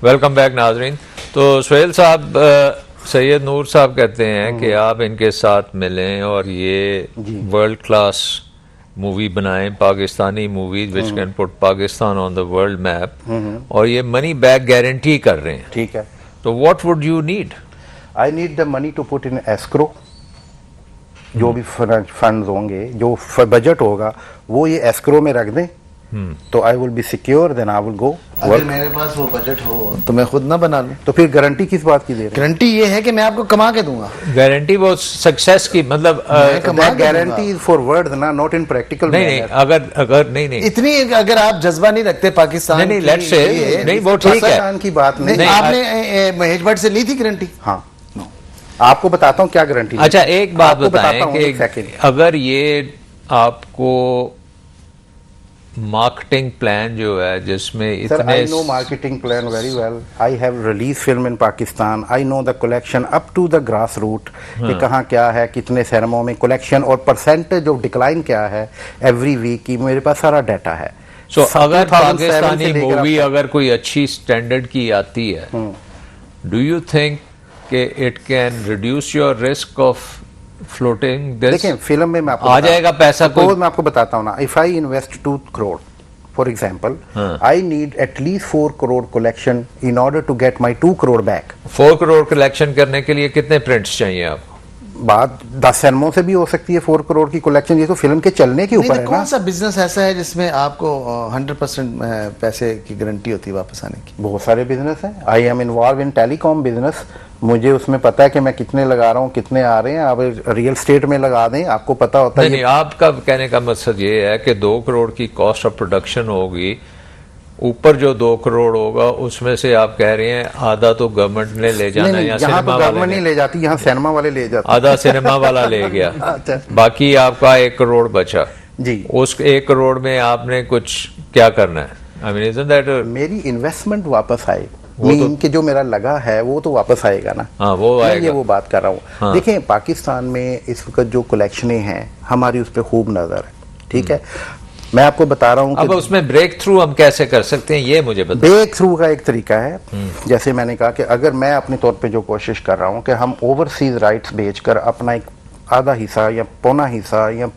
Welcome back नाजरीन। तो सुहेल साहब, सैयद नूर साहब कहते हैं कि आप इनके साथ मिलें और ये वर्ल्ड क्लास मूवी बनाएं, Pakistani movies which can put Pakistan on the world map, और ये मनी बैक गारंटी कर रहे हैं। ठीक है, तो what would you need? I need the money to put in escrow. जो भी फंड्स होंगे, जो बजट होगा, वो ये एस्क्रो में रख दें, तो I will be secure, then I will go. अगर मेरे पास वो बजट हो तो मैं खुद ना बना लूं। तो फिर गारंटी किस बात की दे रहे हैं? गारंटी ये है कि मैं आपको कमा के दूंगा। गारंटी वो सक्सेस की, मतलब गारंटी इज फॉर वर्ड्स ना, नॉट इन प्रैक्टिकल। नहीं, अगर नहीं इतनी अगर आप जज्बा नहीं रखते पाकिस्तान, नहीं, लेट्स से नहीं, वो ठीक है, की बात नहीं। आपने महेश भट्ट से ली थी गारंटी? हाँ, आपको बताता हूँ क्या गारंटी। अच्छा, एक बात बताएं कि अगर ये आपको मार्केटिंग प्लान जो है जिसमें इतने, I know marketing plan very well. I have release film in Pakistan. I know the collection up to the grass root, कि कहाँ क्या है, कितने सिनेमा में कलेक्शन और परसेंटेज ऑफ डिक्लाइन क्या है एवरी वीक की, मेरे पास सारा डाटा है। सो अगर पाकिस्तानी मूवी अगर कोई अच्छी स्टैंडर्ड की आती है, डू यू थिंक कि it can reduce your risk of floating this? देखिए, फिल्म में मैं आपको आ जाएगा पैसा, कोई मैं आपको बताता हूँ ना। If I invest 2 crore for example, I need at least 4 crore collection in order to get my 2 crore back. 4 crore collection करने के लिए कितने प्रिंट्स चाहिए आपको? बात 10 सिनेमों से भी हो सकती है 4 करोड़ की कलेक्शन। ये तो फिल्म के चलने के ऊपर है ना। कौन सा बिजनेस ऐसा है जिसमें आपको 100% पैसे की गारंटी होती है वापस आने की? बहुत सारे बिजनेस हैं। I am involve in telecom business. मुझे उसमें पता है कि मैं कितने लगा रहा हूँ, कितने आ रहे हैं। आप रियल स्टेट में लगा दें, आपको पता होता है। नहीं, आपका कहने का मकसद ये है कि 2 करोड़ की कॉस्ट ऑफ प्रोडक्शन होगी, ऊपर जो 2 करोड़ होगा उसमें से आप कह रहे हैं आधा तो गवर्नमेंट ने ले जाना है, या यहाँ सिनेमा तो गवर्नमेंट नहीं ले जाती, यहाँ सिनेमा वाले ले जाते। आधा सिनेमा वाला ले गया। अच्छा। बाकी आपका 1 करोड़ बचा जी। उस 1 करोड़ में आपने कुछ क्या करना है? आई मीन इजंट दैट मेरी इन्वेस्टमेंट वापस आए, मीन कि जो मेरा लगा है वो तो वापस आएगा ना। हाँ, वो आएगा। ये वो बात कर रहा हूँ। हाँ। देखें, पाकिस्तान में इस वक्त जो कलेक्शनें हैं हमारी, उस पर खूब नजर है। ठीक है, मैं आपको बता रहा हूँ अब उसमें ब्रेक थ्रू हम कैसे कर सकते हैं, ये मुझे बताइए। ब्रेक थ्रू का एक तरीका है, जैसे मैंने कहा कि अगर मैं अपने तौर पे जो कोशिश कर रहा हूँ कि हम ओवरसीज राइट्स बेचकर अपना एक आधा हिस्सा या पौना हिस्सा या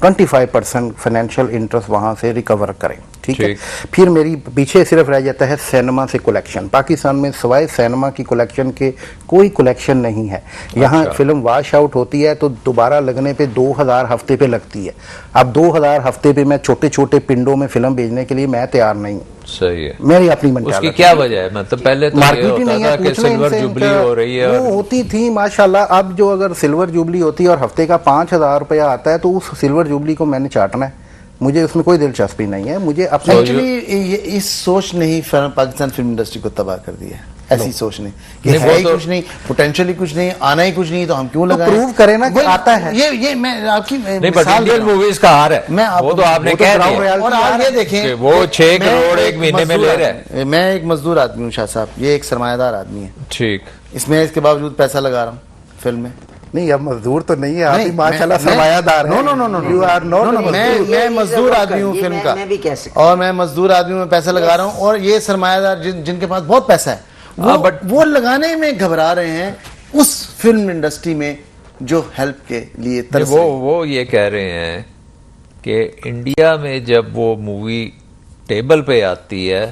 25% फाइनेंशियल इंटरेस्ट वहां से रिकवर करें। ठीक है, फिर मेरी पीछे सिर्फ रह जाता है सिनेमा से कलेक्शन। पाकिस्तान में सिवाय सिनेमा की कलेक्शन के कोई कलेक्शन नहीं है। यहाँ फिल्म वॉश आउट होती है तो दोबारा लगने पे 2000 हफ्ते पे लगती है। अब 2000 हफ्ते पे मैं छोटे छोटे पिंडों में फिल्म भेजने के लिए मैं तैयार नहीं हूँ। सही है, मेरी अपनी मेंटालिटी। उसकी क्या वजह है? मतलब पहले तो मार्केट नहीं है, कि सिल्वर जुबली हो रही है, वो होती थी माशाल्लाह। अब जो अगर सिल्वर जुबली होती है और हफ्ते का 5000 रुपया आता है, तो उस सिल्वर जुबली को मैंने चाटना है। मुझे उसमें कोई दिलचस्पी नहीं है। मुझे अपने एक्चुअली इस सोच ने ही पाकिस्तान फिल्म इंडस्ट्री को तबाह कर दिया है। ऐसी सोच नहीं कि नहीं, है ही कुछ नहीं, पोटेंशियली कुछ नहीं, आना ही कुछ नहीं, तो हम क्यों लगाएं? प्रूव करें ना कि आता है। ये मैं आपकी नहीं, बट इंडियन मूवीज का हार है। वो तो आपने कह दिया। और आप ये देखें, वो 6 करोड़ एक महीने में ले रहे हैं। मैं एक मजदूर आदमी हूँ शाह साहब, ये एक सरमायादार आदमी है। ठीक, इसमें इसके बावजूद पैसा लगा रहा हूँ फिल्म में। नहीं, अब मजदूर तो नहीं है आप ही, माशाल्लाह सरमायादार हैं। No, you are not. मैं मजदूर आदमी हूँ फिल्म का, और मैं मजदूर आदमी में पैसा लगा रहा हूँ, और ये सरमायादार जिनके पास बहुत पैसा है, वो लगाने में घबरा रहे हैं उस फिल्म इंडस्ट्री में जो हेल्प के लिए तरस रही है। वो ये कह रहे हैं कि इंडिया में जब वो मूवी टेबल पे आती है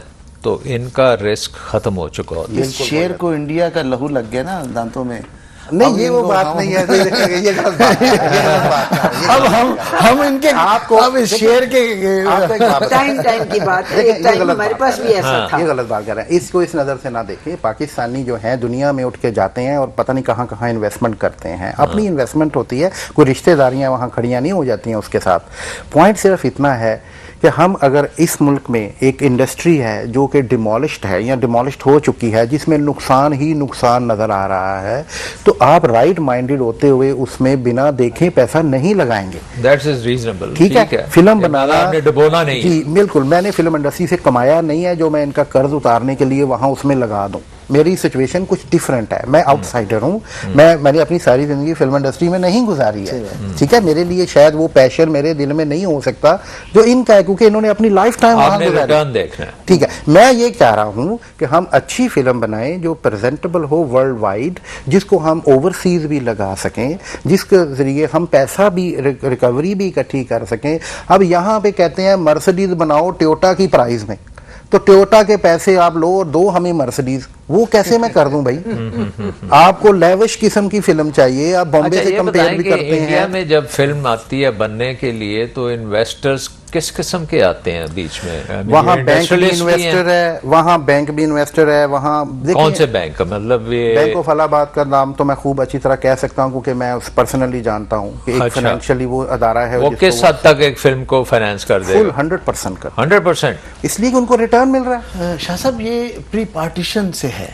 तो इनका रिस्क खत्म हो चुका होता है। इस शेर को इंडिया का लहू लग गया ना दांतों में। नहीं, ये वो बात नहीं है। ये गलत बात है। अब हम इनके आपको अब इस शेर के टाइम की बात है। एक टाइम हमारे पास भी ऐसा था। ये गलत बात कर रहे हैं। इसको इस नज़र से ना देखें। पाकिस्तानी जो हैं दुनिया में उठ के जाते हैं और पता नहीं कहाँ कहाँ इन्वेस्टमेंट करते हैं। अपनी इन्वेस्टमेंट होती है, कोई रिश्तेदारियाँ वहाँ खड़ियाँ नहीं हो जाती हैं उसके साथ। पॉइंट सिर्फ इतना है कि हम अगर इस मुल्क में एक इंडस्ट्री है जो कि डिमोलिश्ड है या डिमोलिश्ड हो चुकी है, जिसमें नुकसान ही नुकसान नज़र आ रहा है, तो आप राइट माइंडेड होते हुए उसमें बिना देखे पैसा नहीं लगाएंगे। That is reasonable। ठीक है, फिल्म बनाना आपने डुबोना नहीं। जी बिल्कुल, मैंने फिल्म इंडस्ट्री से कमाया नहीं है जो मैं इनका कर्ज उतारने के लिए वहां उसमें लगा दूं। मेरी सिचुएशन कुछ डिफरेंट है, मैं आउटसाइडर हूँ, मैंने अपनी सारी जिंदगी फिल्म इंडस्ट्री में नहीं गुजारी है, ठीक है, मेरे लिए शायद वो पैशन मेरे दिल में नहीं हो सकता जो इनका है, क्योंकि इन्होंने अपनी लाइफ टाइम वहां गुजारी। देखना ठीक है, मैं ये कह रहा हूँ कि हम अच्छी फिल्म बनाएं जो प्रेजेंटेबल हो वर्ल्ड वाइड, जिसको हम ओवरसीज भी लगा सकें, जिसके जरिए हम पैसा भी रिकवरी भी इकट्ठी कर सकें। अब यहाँ पे कहते हैं मर्सिडीज बनाओ टोयोटा की प्राइस में, तो टोयोटा के पैसे आप लो और दो हमें मर्सिडीज, वो कैसे मैं कर दूं भाई? आपको लेविश किस्म की फिल्म चाहिए, आप बॉम्बे से कंपेयर भी करते हैं। इंडिया में जब फिल्म आती है बनने के लिए तो इन्वेस्टर्स किस किस्म के आते हैं बीच में? वहाँ बैंक भी इन्वेस्टर है, वहाँ बैंक भी इन्वेस्टर है, वहाँ कौन से बैंक? मतलब ये बैंक ऑफ इलाहाबाद का नाम तो मैं खूब अच्छी तरह कह सकता हूँ क्योंकि मैं पर्सनली जानता हूँ कि एक फाइनेंशियली वो अदारा है। वो किस हद तक एक फिल्म को फाइनेंस कर देगा? 100% कर 100%, इसलिए कि उनको रिटर्न मिल रहा है। शाह साहब ये प्री पार्टीशन से है,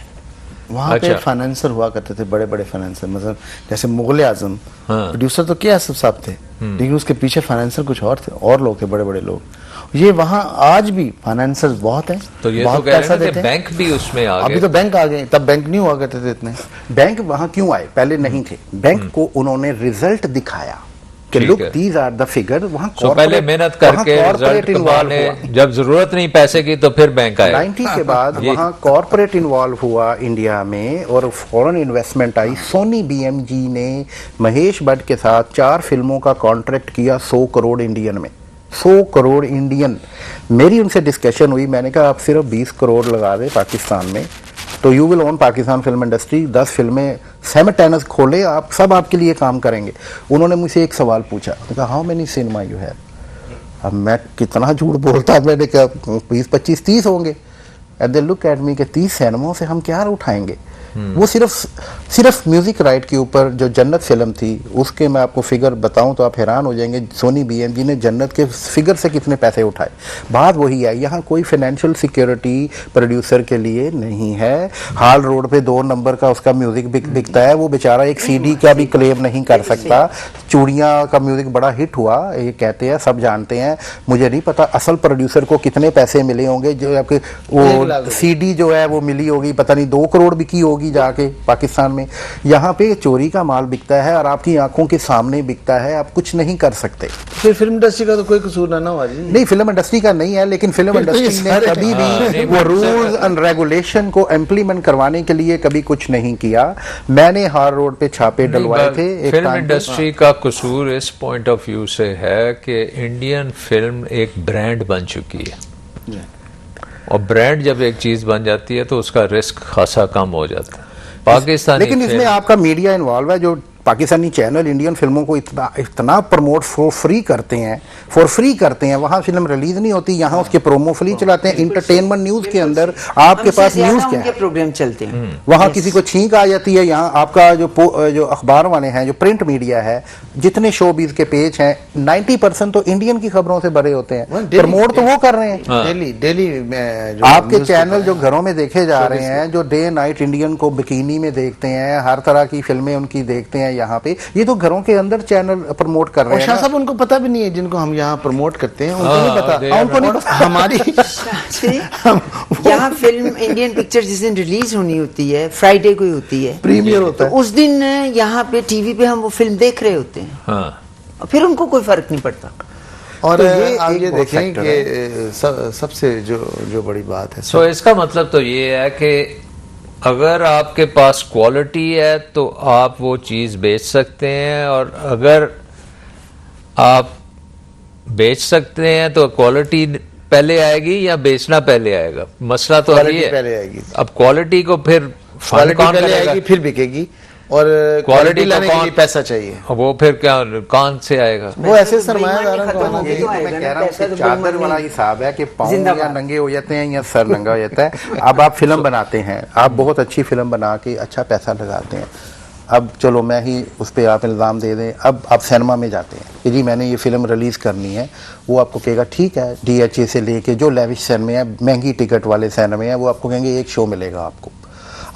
वहाँ पे फाइनेंसर हुआ करते थे, बड़े बड़े फाइनेंसर, मतलब जैसे मुगल आजम प्रोड्यूसर तो क्या सब साहब थे, लेकिन उसके पीछे फाइनेंसर कुछ और थे, और लोग थे, बड़े बड़े लोग। ये वहाँ आज भी फाइनेंसर्स बहुत हैं, तो ये बहुत तो कह पैसा रहे हैं देते कि हैं। बैंक भी उसमें आ गए। अभी तो बैंक आ गए, तब बैंक नहीं हुआ करते थे इतने। बैंक वहाँ क्यों आए? पहले नहीं थे। बैंक को उन्होंने रिजल्ट दिखाया कि look these are the figure. वहाँ पहले मेहनत करके रिजल्ट कमाने, जब जरूरत नहीं पैसे की तो फिर बैंक आया। 90 के बाद वहाँ कॉर्पोरेट इन्वॉल्व हुआ इंडिया में और फॉरेन इन्वेस्टमेंट आई। सोनी बीएमजी ने महेश भट्ट के साथ 4 फिल्मों का कॉन्ट्रैक्ट किया 100 करोड़ इंडियन में, 100 करोड़ इंडियन। मेरी उनसे डिस्कशन हुई, मैंने कहा आप सिर्फ 20 करोड़ लगा दे पाकिस्तान में तो you will own Pakistan film industry, 10 फिल्में सिमल्टेनियस खोले, आप सब आपके लिए काम करेंगे। उन्होंने मुझसे एक सवाल पूछा, कहा how many cinema you have? अब मैं कितना झूठ बोलता, मैंने कहा 20, 25, 30 होंगे। And they look at me कि 30 सिनेमाओं से हम क्या उठाएंगे? वो सिर्फ म्यूजिक राइट के ऊपर जो जन्नत फिल्म थी उसके मैं आपको फिगर बताऊं तो आप हैरान हो जाएंगे, सोनी बीएमजी ने जन्नत के फिगर से कितने पैसे उठाए। बात वही है, यहाँ कोई फाइनेंशियल सिक्योरिटी प्रोड्यूसर के लिए नहीं है। हाल रोड पे 2 नंबर का उसका म्यूजिक बिकता है, वो बेचारा एक सीडी का भी क्लेम नहीं कर सकता। चूड़ियाँ का म्यूजिक बड़ा हिट हुआ, ये कहते हैं, सब जानते हैं, मुझे नहीं पता असल प्रोड्यूसर को कितने पैसे मिले होंगे। जो आपके वो सीडी जो है वो मिली होगी, पता नहीं 2 करोड़ बिकी होगी जाके पाकिस्तान में। यहाँ पे चोरी का माल बिकता है और आपकी आंखों के सामने बिकता है, आप कुछ नहीं कर सकते। फिर फिल्म इंडस्ट्री का तो कोई कसूर ना हुआ जी? नहीं, फिल्म इंडस्ट्री का नहीं है, लेकिन फिल्म इंडस्ट्री ने कभी भी वो रूल्स एंड रेगुलेशन को इम्प्लीमेंट करवाने के लिए कभी कुछ नहीं किया। मैंने हार रोड पे छापे डलवाए थे। फिल्म इंडस्ट्री का कसूर इस पॉइंट ऑफ व्यू से है कि इंडियन फिल्म एक ब्रांड बन चुकी है, और ब्रांड जब एक चीज बन जाती है तो उसका रिस्क खासा कम हो जाता है। पाकिस्तानी लेकिन इसमें आपका मीडिया इन्वॉल्व है, जो पाकिस्तानी चैनल इंडियन फिल्मों को इतना प्रमोट फॉर फ्री करते हैं, वहाँ फिल्म रिलीज नहीं होती, यहाँ उसके प्रोमो फ्री चलाते हैं। इंटरटेनमेंट न्यूज के अंदर आपके पास न्यूज क्या है, प्रोग्राम चलते हैं, वहाँ किसी को छींक आ जाती है। यहाँ आपका जो अखबार वाले हैं, जो प्रिंट मीडिया है, जितने शोबीज के पेज हैं 90% तो इंडियन की खबरों से भरे होते हैं, प्रमोट तो वो कर रहे हैं। डेली आपके चैनल जो घरों में देखे जा रहे हैं, जो डे नाइट इंडियन को बिकिनी में देखते हैं, हर तरह की फिल्में उनकी देखते हैं यहाँ पे, ये तो घरों के अंदर चैनल प्रमोट कर रहे हैं। शाह साहब उनको पता भी नहीं है, जिनको हम यहाँ प्रमोट करते हैं उनको नहीं पता, उनको नहीं पता हमारी यहाँ फिल्म इंडियन पिक्चर जिस दिन रिलीज होनी होती है, फ्राइडे को ही होती है, प्रीमियर होता है, उस दिन यहाँ पे टीवी पे हम वो फिल्म देख रहे होते हैं। हाँ। फिर उनको कोई फर्क नहीं पड़ता। और तो आप ये देखें कि सबसे जो बड़ी बात है, सो इसका मतलब तो ये है कि अगर आपके पास क्वालिटी है तो आप वो चीज़ बेच सकते हैं, और अगर आप बेच सकते हैं तो क्वालिटी पहले आएगी या बेचना पहले आएगा? मसला तो अभी है, पहले आएगी। अब क्वालिटी को फिर क्वालिटी पहले आएगी फिर बिकेगी, और क्वालिटी लाने के लिए पैसा चाहिए, वो फिर क्या कौन से आएगा? वो ऐसे सरमायादार मैं कह रहा हूँ कि चादर वाला हिसाब है कि पाँव या नंगे हो जाते हैं या सर नंगा हो जाता है। अब आप फिल्म बनाते हैं, आप बहुत अच्छी फिल्म बना के अच्छा पैसा लगाते हैं, अब चलो मैं ही उस पर आप इल्ज़ाम दे दें, अब आप सिनेमा में जाते हैं कि जी मैंने ये फिल्म रिलीज़ करनी है, वो आपको कहेगा ठीक है, DHA से लेके जो लेविश सिनेमे हैं, महंगी टिकट वाले सिनेमे हैं, वो आपको कहेंगे एक शो मिलेगा आपको।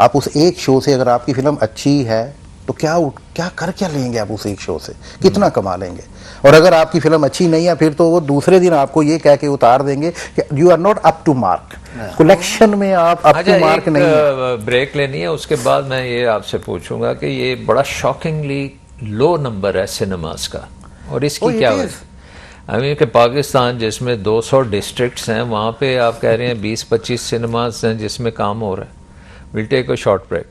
आप उस एक शो से अगर आपकी फिल्म अच्छी है तो क्या कर लेंगे आप उस एक शो से, कितना कमा लेंगे? और अगर आपकी फिल्म अच्छी नहीं है फिर तो वो दूसरे दिन आपको ये कह के उतार देंगे कि you are not up to mark, collection में आप अप टू मार्क नहीं है। ब्रेक लेनी है, उसके बाद मैं ये आपसे पूछूंगा कि ये बड़ा शॉकिंगली लो नंबर है सिनेमास का, और इसकी क्या वजह? आई मीन कि पाकिस्तान जिसमें 200 डिस्ट्रिक्ट्स हैं वहाँ पे आप कह रहे हैं 20-25 सिनेमास हैं जिसमें काम हो रहा है। Will take a short break.